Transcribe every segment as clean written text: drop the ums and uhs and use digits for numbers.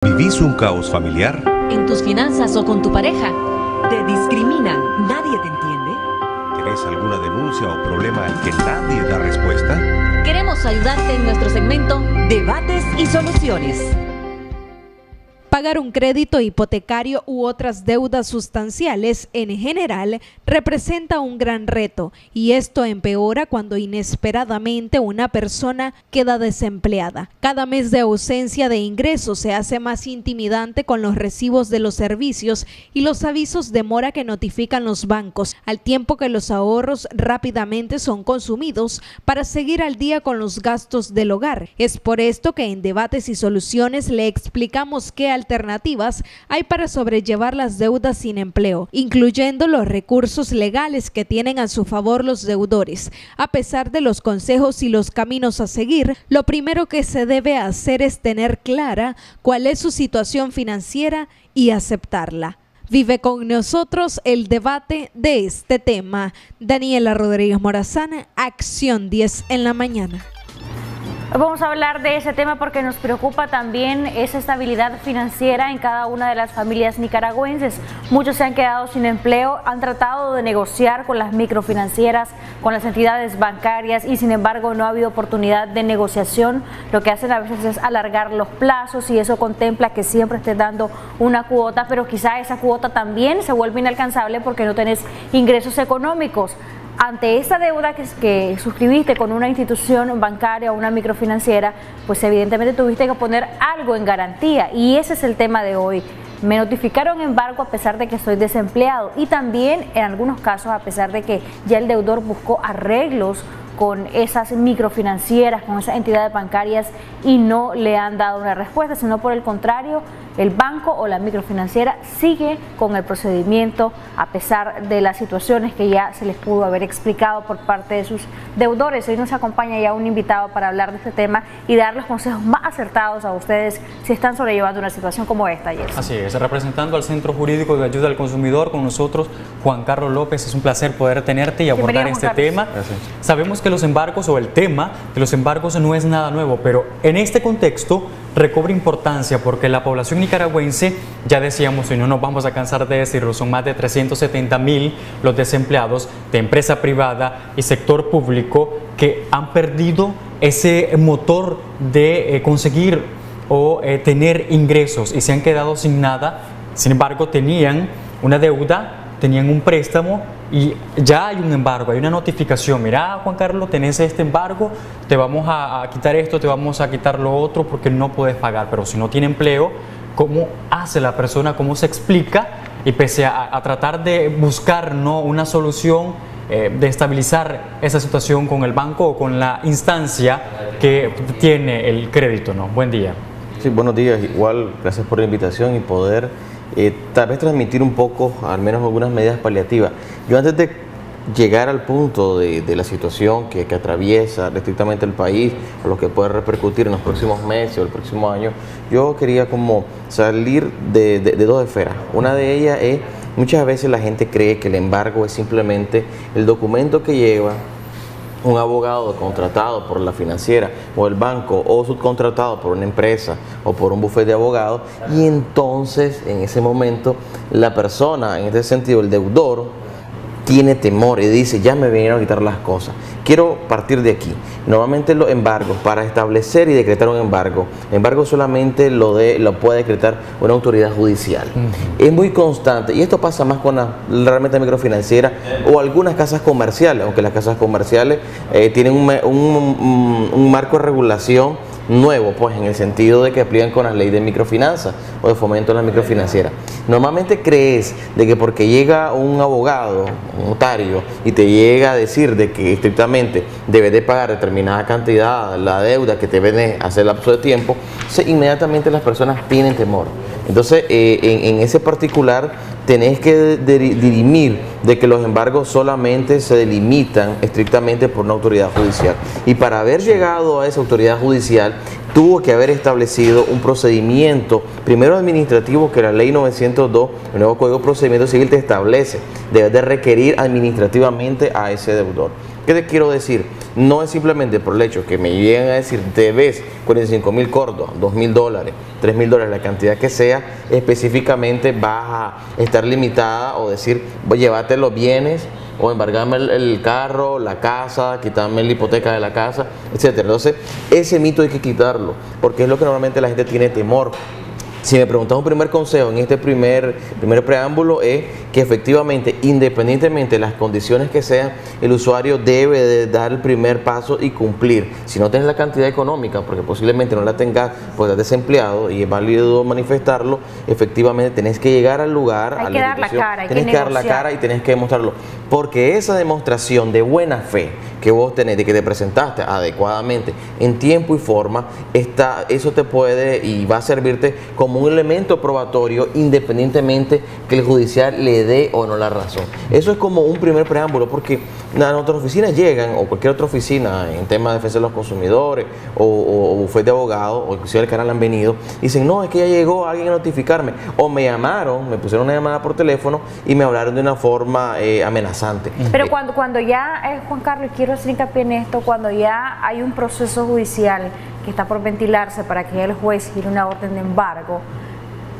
¿Vivís un caos familiar? ¿En tus finanzas o con tu pareja? ¿Te discriminan? ¿Nadie te entiende? ¿Tenés alguna denuncia o problema al que nadie da respuesta? Queremos ayudarte en nuestro segmento Debates y Soluciones. Pagar un crédito hipotecario u otras deudas sustanciales en general representa un gran reto, y esto empeora cuando inesperadamente una persona queda desempleada. Cada mes de ausencia de ingresos se hace más intimidante con los recibos de los servicios y los avisos de mora que notifican los bancos, al tiempo que los ahorros rápidamente son consumidos para seguir al día con los gastos del hogar. Es por esto que en Debates y Soluciones le explicamos qué alternativas hay para sobrellevar las deudas sin empleo, incluyendo los recursos legales que tienen a su favor los deudores. A pesar de los consejos y los caminos a seguir, lo primero que se debe hacer es tener clara cuál es su situación financiera y aceptarla. Vive con nosotros el debate de este tema. Daniela Rodríguez Morazán, Acción 10 en la mañana. Vamos a hablar de ese tema porque nos preocupa también esa estabilidad financiera en cada una de las familias nicaragüenses. Muchos se han quedado sin empleo, han tratado de negociar con las microfinancieras, con las entidades bancarias, y sin embargo no ha habido oportunidad de negociación. Lo que hacen a veces es alargar los plazos, y eso contempla que siempre estés dando una cuota, pero quizá esa cuota también se vuelve inalcanzable porque no tenés ingresos económicos. Ante esta deuda que suscribiste con una institución bancaria o una microfinanciera, pues evidentemente tuviste que poner algo en garantía, y ese es el tema de hoy. Me notificaron embargo a pesar de que estoy desempleado, y también en algunos casos a pesar de que ya el deudor buscó arreglos con esas microfinancieras, con esas entidades bancarias, y no le han dado una respuesta, sino por el contrario, el banco o la microfinanciera sigue con el procedimiento a pesar de las situaciones que ya se les pudo haber explicado por parte de sus deudores. Hoy nos acompaña ya un invitado para hablar de este tema y dar los consejos más acertados a ustedes si están sobrellevando una situación como esta. Jess. Así es, representando al Centro Jurídico de Ayuda al Consumidor con nosotros, Juan Carlos López. Es un placer poder tenerte y abordar este tema. Gracias. Sabemos que los embargos o el tema de los embargos no es nada nuevo, pero en este contexto recobra importancia porque la población nicaragüense, ya decíamos y no nos vamos a cansar de decirlo, son más de 370,000 los desempleados de empresa privada y sector público que han perdido ese motor de conseguir o tener ingresos y se han quedado sin nada. Sin embargo, tenían una deuda, tenían un préstamo y ya hay un embargo, hay una notificación. Mira, Juan Carlos, tenés este embargo, te vamos a quitar esto, te vamos a quitar lo otro porque no puedes pagar. Pero si no tiene empleo, ¿cómo hace la persona? ¿Cómo se explica? Y pese a tratar de buscar, ¿no?, una solución, de estabilizar esa situación con el banco o con la instancia que tiene el crédito, ¿no? Buen día. Sí, buenos días. Igual, gracias por la invitación y poder tal vez transmitir un poco, al menos algunas medidas paliativas. Yo antes de llegar al punto de la situación que atraviesa estrictamente el país, o lo que puede repercutir en los próximos meses o el próximo año, yo quería como salir de dos esferas. Una de ellas es, muchas veces la gente cree que el embargo es simplemente el documento que lleva un abogado contratado por la financiera o el banco o subcontratado por una empresa o por un bufete de abogados, y entonces en ese momento la persona, en este sentido el deudor, tiene temor y dice, ya me vinieron a quitar las cosas. Quiero partir de aquí. Normalmente los embargos, para establecer y decretar un embargo solamente lo puede decretar una autoridad judicial. Es muy constante, y esto pasa más con realmente microfinanciera o algunas casas comerciales, aunque las casas comerciales tienen un marco de regulación nuevo, pues en el sentido de que aplican con las leyes de microfinanzas o de fomento de la microfinanciera. Normalmente crees de que porque llega un abogado, un notario, y te llega a decir de que estrictamente debes de pagar determinada cantidad, la deuda que te debe hacer lapso de tiempo, inmediatamente las personas tienen temor. Entonces, en ese particular, tenés que dirimir de que los embargos solamente se delimitan estrictamente por una autoridad judicial. Y para haber llegado a esa autoridad judicial, tuvo que haber establecido un procedimiento, primero administrativo, que la ley 902, el nuevo Código de Procedimiento Civil, te establece. Debes de requerir administrativamente a ese deudor. ¿Qué te quiero decir? No es simplemente por el hecho que me lleguen a decir debes 45.000 córdobas, $2.000, $3.000, la cantidad que sea, específicamente vas a estar limitada o decir, llévate los bienes o embargarme el carro, la casa, quitarme la hipoteca de la casa, etcétera. Entonces, ese mito hay que quitarlo, porque es lo que normalmente la gente tiene temor. Si me preguntas un primer consejo en este primer preámbulo es que efectivamente, independientemente de las condiciones que sean, el usuario debe de dar el primer paso y cumplir. Si no tienes la cantidad económica, porque posiblemente no la tengas, pues estás desempleado y es válido manifestarlo, efectivamente tenés que llegar al lugar, hay que dar la cara, tenés que dar la cara y tenés que demostrarlo. Porque esa demostración de buena fe que vos tenés, de que te presentaste adecuadamente en tiempo y forma, eso te puede y va a servirte como un elemento probatorio independientemente que el judicial le dé o no la razón. Eso es como un primer preámbulo, porque a nuestras oficinas llegan, o cualquier otra oficina en tema de defensa de los consumidores o bufete de abogados, o inclusive el canal han venido, y dicen, no, es que ya llegó alguien a notificarme, o me llamaron, me pusieron una llamada por teléfono y me hablaron de una forma amenazante. Pero cuando ya, Juan Carlos, quiero hacer hincapié en esto, cuando ya hay un proceso judicial que está por ventilarse para que el juez gire una orden de embargo,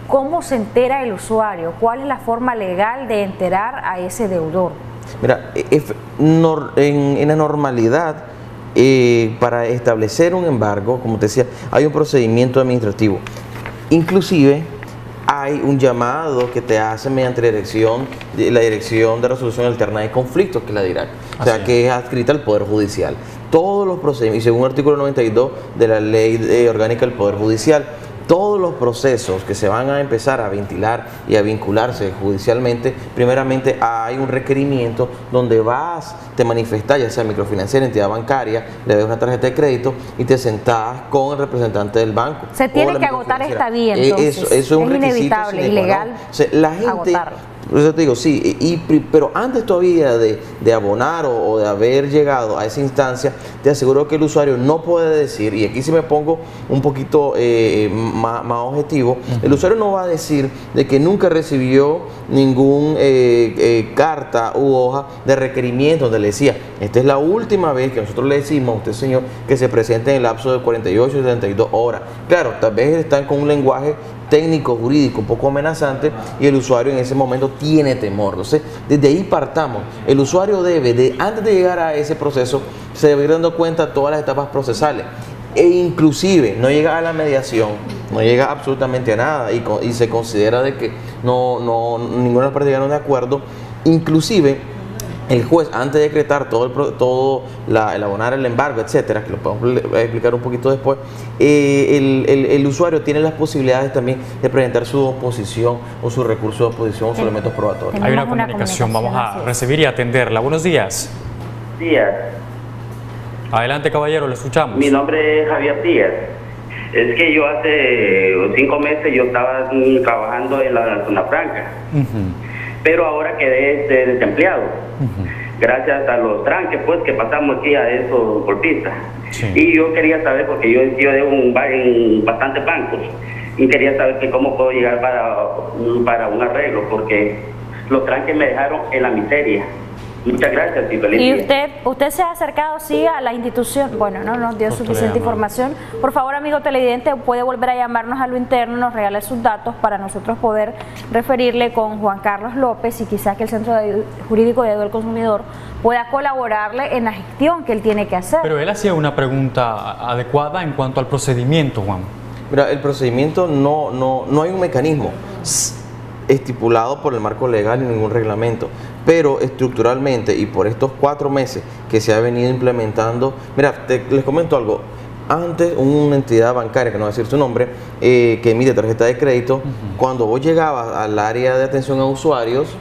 ¿cómo se entera el usuario? ¿Cuál es la forma legal de enterar a ese deudor? Mira, en la normalidad, para establecer un embargo, como te decía, hay un procedimiento administrativo. Inclusive hay un llamado que te hace mediante la Dirección de Resolución Alterna de Conflictos, que es la DIRAC, o sea, que es adscrita al Poder Judicial. Todos los procedimientos, y según el artículo 92 de la Ley Orgánica del Poder Judicial, todos los procesos que se van a empezar a ventilar y a vincularse judicialmente, primeramente hay un requerimiento donde te manifestás, ya sea microfinanciera, entidad bancaria, le ves una tarjeta de crédito y te sentás con el representante del banco. Se tiene que agotar esta vía, entonces. Eso es un inevitable, ilegal, o sea, la gente, agotarlo. Por eso te digo, sí, pero antes todavía de abonar o de haber llegado a esa instancia, te aseguro que el usuario no puede decir, y aquí sí me pongo un poquito más objetivo, el usuario no va a decir de que nunca recibió ningún carta u hoja de requerimiento donde le decía, esta es la última vez que nosotros le decimos a usted, señor, que se presente en el lapso de 48 y 72 horas. Claro, tal vez están con un lenguaje técnico, jurídico, un poco amenazante, y el usuario en ese momento tiene temor. Entonces, desde ahí partamos. El usuario debe, antes de llegar a ese proceso, se debe ir dando cuenta de todas las etapas procesales. E inclusive no llega a la mediación, no llega absolutamente a nada, y se considera de que ninguna de las partes llegaron de acuerdo. Inclusive el juez, antes de decretar el abonar el embargo, etcétera, que lo podemos explicar un poquito después, el usuario tiene las posibilidades también de presentar su oposición o su recurso de oposición o sus elementos probatorios. Hay una comunicación, vamos a recibir y atenderla. Buenos días. Días. Adelante, caballero, lo escuchamos. Mi nombre es Javier Díaz. Es que yo hace 5 meses yo estaba trabajando en la zona franca, pero ahora quedé desempleado, gracias a los tranques pues que pasamos aquí a esos golpistas. Y yo quería saber, porque yo debo en bastantes bancos, y quería saber que cómo puedo llegar para un arreglo, porque los tranques me dejaron en la miseria. Muchas gracias y feliz día. ¿Y usted se ha acercado sí a la institución? Bueno, no nos dio suficiente información. Por favor, amigo televidente, puede volver a llamarnos a lo interno, nos regala sus datos para nosotros poder referirle con Juan Carlos López y quizás que el Centro Jurídico de Ayuda al Consumidor pueda colaborarle en la gestión que él tiene que hacer. Pero él hacía una pregunta adecuada en cuanto al procedimiento, Juan. Mira, el procedimiento no hay un mecanismo estipulado por el marco legal ni ningún reglamento, pero estructuralmente y por estos 4 meses que se ha venido implementando, mira, les comento algo. Antes una entidad bancaria, que no voy a decir su nombre, que emite tarjeta de crédito, cuando vos llegabas al área de atención a usuarios,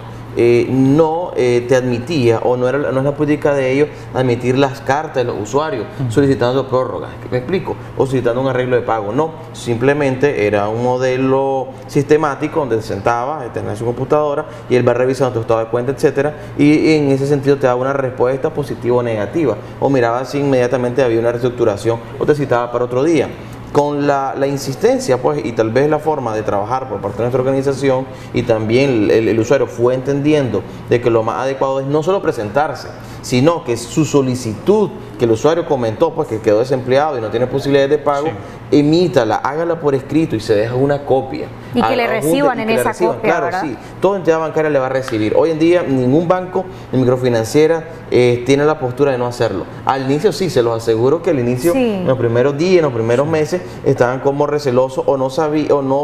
no te admitía, o no es la política de ellos admitir las cartas de los usuarios solicitando prórrogas, ¿me explico? O solicitando un arreglo de pago. No, simplemente era un modelo sistemático donde se sentaba, tenía su computadora y él va revisando tu estado de cuenta, etcétera, y en ese sentido te daba una respuesta positiva o negativa, o miraba si inmediatamente había una reestructuración o te citaba para otro día. con la insistencia, pues, y tal vez la forma de trabajar por parte de nuestra organización, y también el usuario fue entendiendo de que lo más adecuado es no solo presentarse, sino que su solicitud que el usuario comentó, pues que quedó desempleado y no tiene posibilidades de pago, emítala, hágala por escrito y se deja una copia. Y que le reciban en esa copia, claro, ¿verdad? sí, toda entidad bancaria le va a recibir. Hoy en día ningún banco ni microfinanciera tiene la postura de no hacerlo. Al inicio sí, se los aseguro que al inicio, en los primeros días, en los primeros meses, estaban como recelosos o no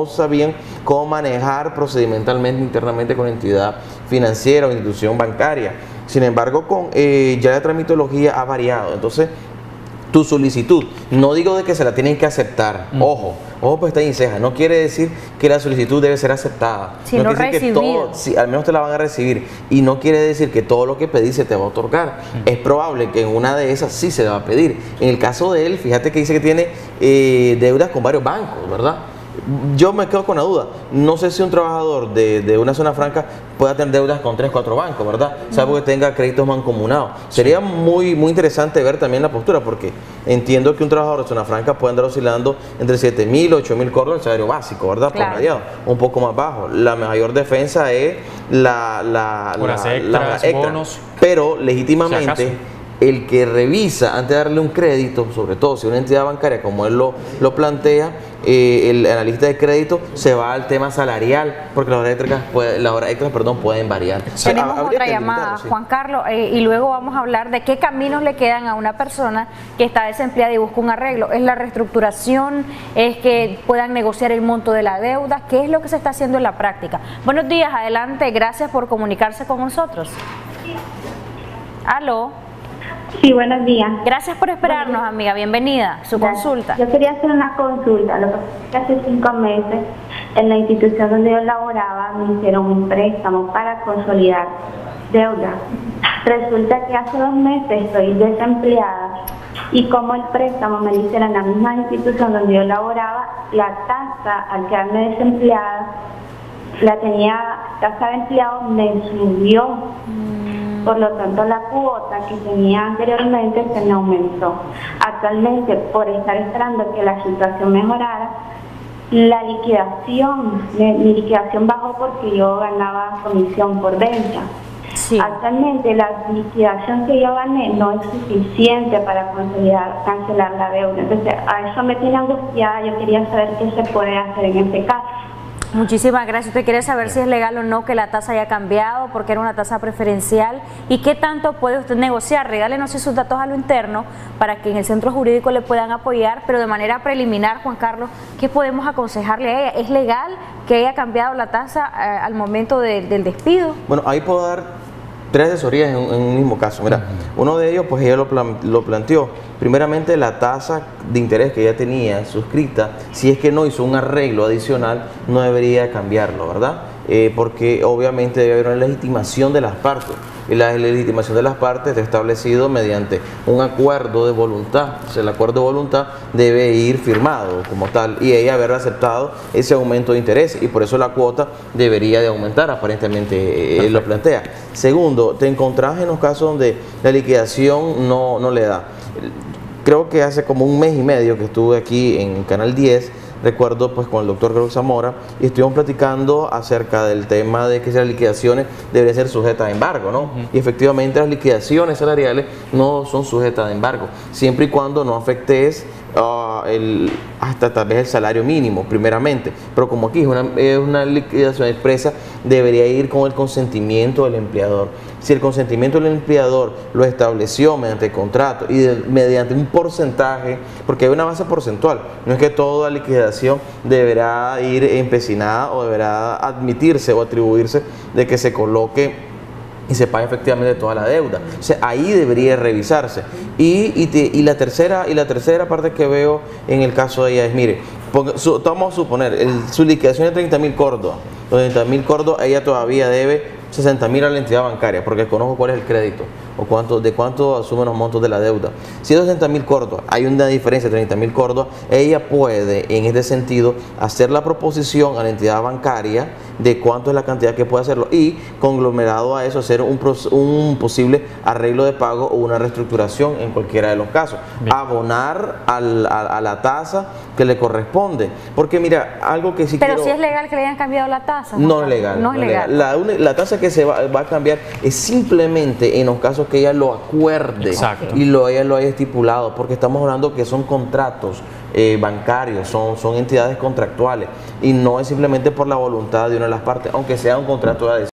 sabían cómo manejar procedimentalmente internamente con entidad financiera o institución bancaria. Sin embargo, ya la tramitología ha variado. Entonces, tu solicitud, no digo de que se la tienen que aceptar, ojo, pues está ahí, ceja, no quiere decir que la solicitud debe ser aceptada, sino no quiere decir que todo, al menos te la van a recibir, y no quiere decir que todo lo que pedís se te va a otorgar. Es probable que en una de esas sí se le va a pedir. En el caso de él, fíjate que dice que tiene deudas con varios bancos, ¿verdad? Yo me quedo con la duda, no sé si un trabajador de una zona franca pueda tener deudas con 3 o 4 bancos, ¿verdad? Salvo que tenga créditos mancomunados. Sería muy interesante ver también la postura, porque entiendo que un trabajador de zona franca puede andar oscilando entre 7.000 o 8.000 córdobas el salario básico, ¿verdad? Claro. Promediado, un poco más bajo. La mayor defensa es horas extras, bonos. Pero legítimamente, si el que revisa antes de darle un crédito, sobre todo si una entidad bancaria como él lo plantea, el analista de crédito se va al tema salarial, porque las horas extras pueden variar. Tenemos otra llamada, Juan Carlos, y luego vamos a hablar de qué caminos le quedan a una persona que está desempleada y busca un arreglo. ¿Es la reestructuración? ¿Es que puedan negociar el monto de la deuda? ¿Qué es lo que se está haciendo en la práctica? Buenos días, adelante, gracias por comunicarse con nosotros. ¿Aló? Sí, buenos días. Gracias por esperarnos, amiga. Bienvenida. Su consulta. Yo quería hacer una consulta. Lo que pasa es que hace 5 meses en la institución donde yo laboraba me hicieron un préstamo para consolidar deuda. Resulta que hace 2 meses estoy desempleada y como el préstamo me lo hicieron en la misma institución donde yo laboraba, la tasa al quedarme desempleada, tasa de empleado me subió. Por lo tanto, la cuota que tenía anteriormente se me aumentó. Actualmente, por estar esperando que la situación mejorara, la liquidación, mi liquidación bajó porque yo ganaba comisión por venta. Sí. Actualmente, la liquidación que yo gané no es suficiente para cancelar la deuda. Entonces, a eso me tiene angustiada. Yo quería saber qué se puede hacer en este caso. Muchísimas gracias. ¿Usted quiere saber si es legal o no que la tasa haya cambiado porque era una tasa preferencial? ¿Y qué tanto puede usted negociar? Regálenos sus datos a lo interno para que en el centro jurídico le puedan apoyar, pero de manera preliminar, Juan Carlos, ¿qué podemos aconsejarle a ella? ¿Es legal que haya cambiado la tasa al momento del despido? Bueno, ahí puedo dar 3 asesorías en un mismo caso. Mira, uno de ellos, pues ella lo planteó. Primeramente, la tasa de interés que ella tenía suscrita, si es que no hizo un arreglo adicional, no debería cambiarlo, ¿verdad? Porque obviamente debe haber una legitimación de las partes. Y la legitimación de las partes está establecido mediante un acuerdo de voluntad. O sea, el acuerdo de voluntad debe ir firmado como tal y ella haber aceptado ese aumento de interés y por eso la cuota debería de aumentar, aparentemente él lo plantea. Segundo, te encontrás en los casos donde la liquidación no le da. Creo que hace como 1 mes y medio que estuve aquí en Canal 10, recuerdo pues con el doctor Carlos Zamora y estuvimos platicando acerca del tema de que las liquidaciones deberían ser sujetas a embargo, ¿no? Y efectivamente las liquidaciones salariales no son sujetas a embargo, siempre y cuando no afectes hasta tal vez el salario mínimo, primeramente. Pero como aquí es una liquidación expresa, debería ir con el consentimiento del empleador. Si el consentimiento del empleador lo estableció mediante contrato y mediante un porcentaje, porque hay una base porcentual, no es que toda liquidación deberá ir empecinada o deberá admitirse o atribuirse de que se coloque y se pague efectivamente toda la deuda. O sea, ahí debería revisarse. Y la tercera parte que veo en el caso de ella es, mire, vamos a suponer, su liquidación de 30.000 córdobas. Los 30.000 córdobas, ella todavía debe 60.000 a la entidad bancaria, porque conozco cuál es el crédito. o de cuánto asumen los montos de la deuda. Si es 60.000 córdobas, hay una diferencia de 30.000 córdobas, ella puede en este sentido hacer la proposición a la entidad bancaria de cuánto es la cantidad que puede hacerlo y conglomerado a eso hacer un posible arreglo de pago o una reestructuración en cualquiera de los casos. Bien. Abonar a la tasa que le corresponde. Porque mira, algo que sí Pero si es legal que le hayan cambiado la tasa. No es legal. No es legal. La tasa que se va a cambiar es simplemente en los casos que ella lo acuerde. Exacto. Y ella lo haya estipulado, porque estamos hablando que son contratos bancarios, son entidades contractuales y no es simplemente por la voluntad de una de las partes, aunque sea un contrato de adhesión.